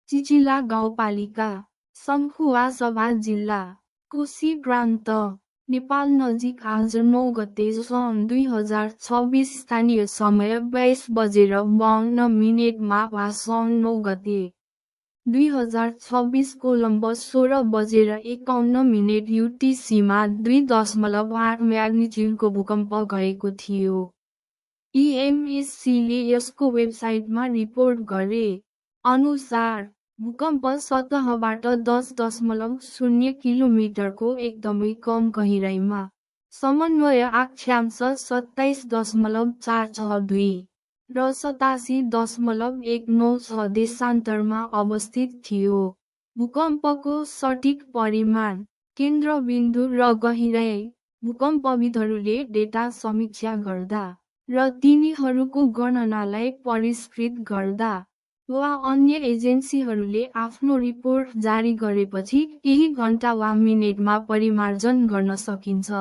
चिचिला गाउँपालिका, सङ्खुवासभा जिल्ला, कोशी प्रान्त, नेपाल नजिक आज 9 गते सन् 2026 स्थानीय समय 22:52 वा सन् 9 गते 2026 कोलम्बस 16:51 UTC-मा 2.8 म्याग्निट्युडको भूकम्प गएको थियो। EMSC-ले यसको वेबसाइटमा रिपोर्ट गरे अनुसार भूकम्प सतहबाट 10.0 किलोमिटरको एकदमै कम गहिराइमा समन्वय अक्षांश 27.462 र 87.196 देशान्तरमा अवस्थित थियो। भूकम्पको सठिक परिमाण, केन्द्रबिन्दु र गहिराई भूकम्पविदहरूले डेटा समीक्षा गर्दा र तिनीहरूको गणनालाई परिष्कृत गर्दा वा अन्य एजेन्सीहरूले आफ्नो रिपोर्ट जारी गरेपछि केही घण्टा वा मिनेटमा परिमार्जन गर्न सकिन्छ।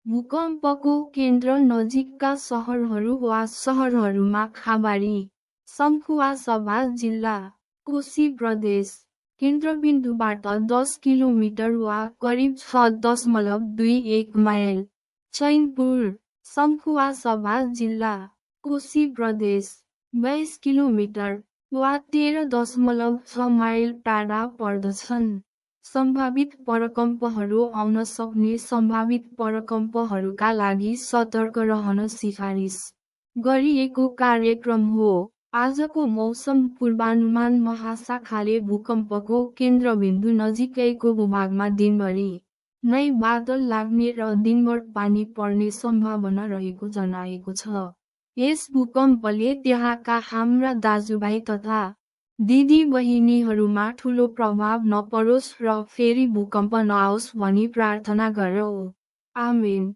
भूकम्पको केन्द्र नजिकका सहरहरू वा सहरहरूमा खाबारी, सङ्खुवासभा जिल्ला, कोशी प्रदेश, केन्द्रबिन्दुबाट 10 किलोमिटर वा करिब 6.21 माइल, चैनपुर, सङ्खुवासभा जिल्ला, कोशी प्रदेश, 22 किलोमिटर वा 13.6 माइल टाढा पर्दछन्। सम्भावित परकम्पहरू आउन सक्ने सम्भावित परकम्पहरूका लागि सतर्क रहन सिफारिस गरिएको कार्यक्रम हो। आजको मौसम पूर्वानुमान महाशाखाले भूकम्पको केन्द्रबिन्दु नजिकैको भूभागमा दिनभरि नै बादल लाग्ने र दिनभर पानी पर्ने सम्भावना रहेको जनाएको छ। यस भूकम्पले त्यहाँका हाम्रा दाजुभाइ तथा दिदी बहिनीहरूमा ठूलो प्रभाव नपरोस् र फेरि भूकम्प नआओस् भनी प्रार्थना गरौँ। आमेन।